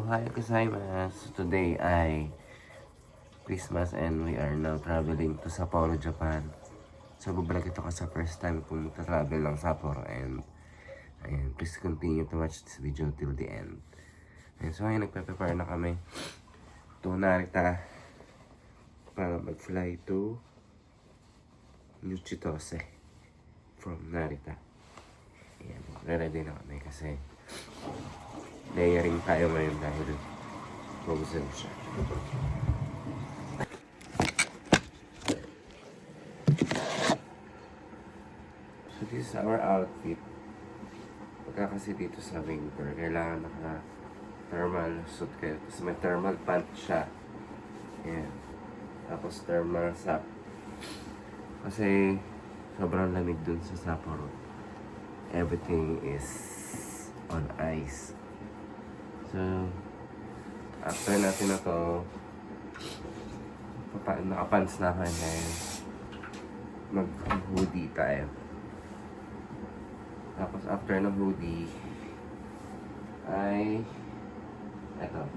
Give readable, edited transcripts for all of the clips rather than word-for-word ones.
Ohayou gozaimasu. Today ay Christmas and we are now traveling to Sapporo, Japan. So, bablog ito kasi first time kung travel lang Sapporo and please continue to watch this video till the end. And so, ngayon nagpe-prepare na kami to Narita para mag-fly to New Chitose from Narita. Ayan, ready na kami kasi layering tayo ngayon dahil frozen siya. So this is our outfit. Pagka kasi dito sa winter, kailangan naka-thermal suit kayo. Tapos may thermal pant siya. Ayan. Tapos thermal sock. Kasi sobrang lamig dun sa Sapporo. Everything is on ice. So, after natin na to, nakapants na kayo ngayon. Mag-hoodie tayo. Tapos after ng hoodie, ay eto.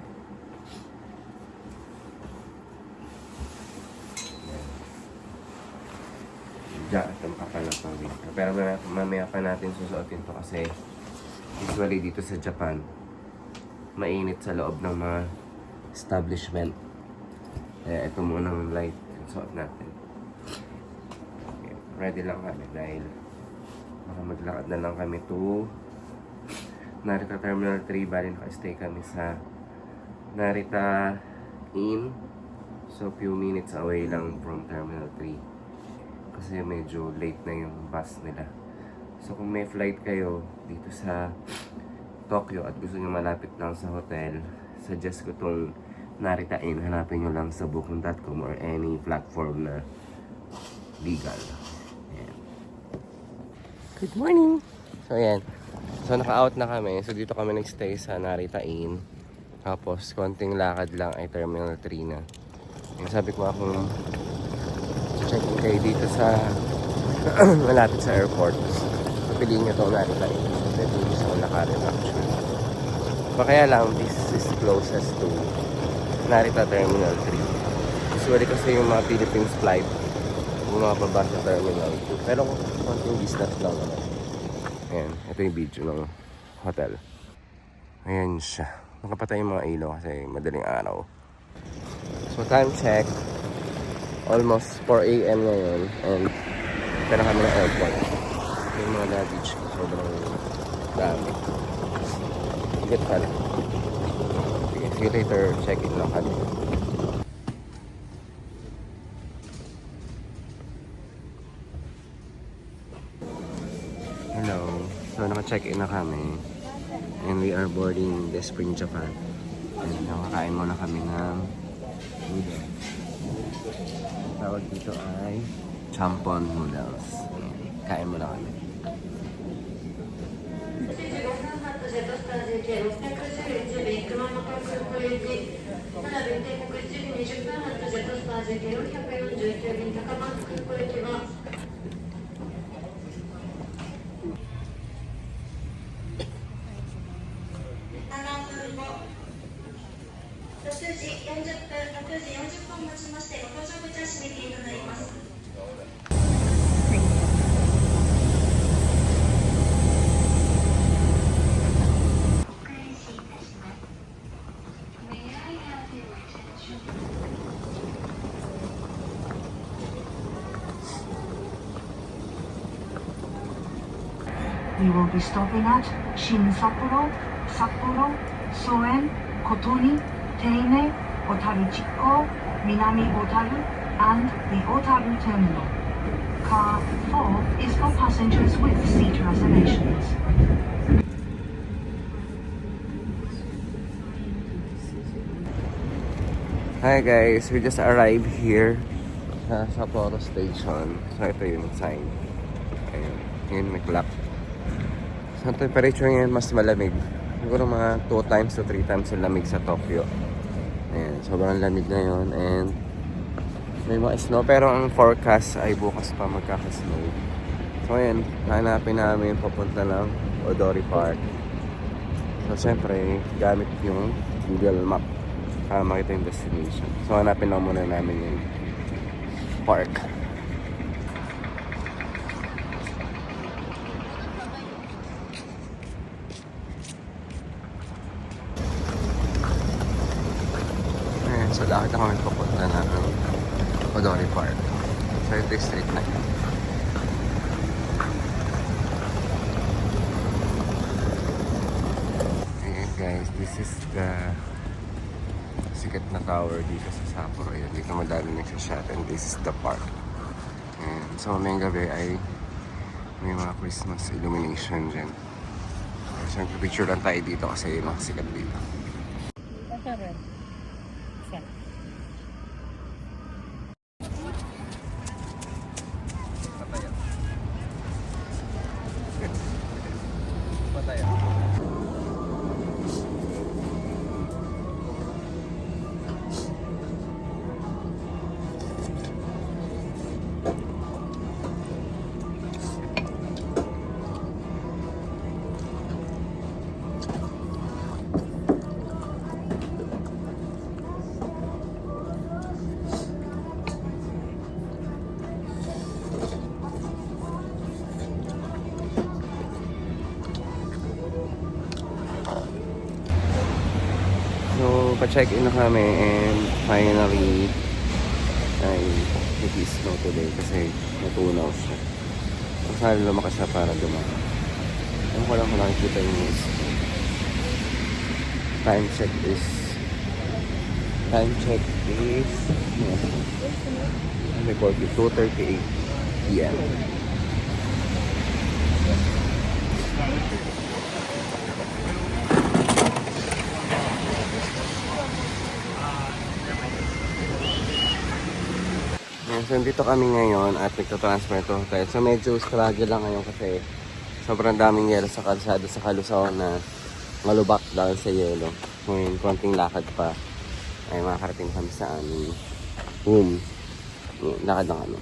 Jacket ang kapalang pang winter. Pero mamaya pa natin susuotin to kasi usually dito sa Japan, mainit sa loob ng mga establishment. Kaya ito muna ang light yung suot natin. Okay, ready lang kami dahil baka maglakad na lang kami to Narita Terminal 3. Bali naka-stay kami sa Narita Inn. So few minutes away lang from Terminal 3. Kasi medyo late na yung bus nila. So kung may flight kayo dito sa Tokyo at gusto nyo malapit lang sa hotel, suggest ko itong Narita Inn. Hanapin nyo lang sa booking.com or any platform na legal. Ayan. Good morning! So ayan. So naka-out na kami. So dito kami nag-stay sa Narita Inn. Tapos konting lakad lang ay Terminal 3 na. Yung sabi ko akong check-in kayo dito sa malapit sa airport. So piliin nyo itong Narita Inn. Dito gusto ko nakarin actually. So kaya lang, this is closest to Narita Terminal 3. Usually kasi yung mga Philippines flight bumababa sa Terminal 2. Pero konting distance lang naman. Ayan, ito yung video ng hotel. Ayan siya. Nakapatay yung mga ilaw kasi madaling araw. So time check, almost 4 AM ngayon and ito na kami ng airport. Yung mga luggage sobrang dami. Higit pala. Sige, see you later. Check-in lang kami. Hello. So naka-check-in na kami. And we are boarding the Spring Japan. And nakakain muna kami ng noodles. Tawag dito ay champon noodles. Kain muna kami. We will be stopping at Shin Sapporo, Sapporo, Soen, Kotoni, Teine, Otaru Chikko, Minami Otaru, and the Otaru Terminal. Car 4 is for passengers with seat reservations. Hi guys, we just arrived here sa Sapporo Station. So ito yung sign. Ayun, yun may clock. So ang temperature ngayon mas malamig. Siguro mga 2 times to 3 times yung lamig sa Tokyo. Ayan, sobrang lamig na yun and may mga snow pero ang forecast ay bukas pa magkaka-snow. So ayan, hanapin namin papunta ng Odori Park. So syempre, gamit yung Google Map para makita yung destination. So hanapin lang muna namin yung park. Ayan, so lakad na kami papunta na ng Odori Park. So ito yung street na yun. Ayan guys, this is the sikat na tower dito sa Sapporo. Ayan, dito madami nagsashot and this is the park. Ayan, so mamayang gabi ay may mga Christmas illumination dyan. So picture lang tayo dito kasi yun ang sikat dito. So, pa-check-in na kami and finally ay nag-snow today kasi natunaw siya. So, sana lumakas siya para dumaka. Ewan ko lang kung nakikita yung news. Time check is report 2:38 PM. So, dito kami ngayon at nagtatransfer to hotel. So, medyo struggle lang ngayon kasi sobrang daming yelo sa kalsada sa Kalusaw na malubak dahil sa yelo. Ngayon, konting lakad pa ay makakarating kami sa aming room. Lakad lang kami.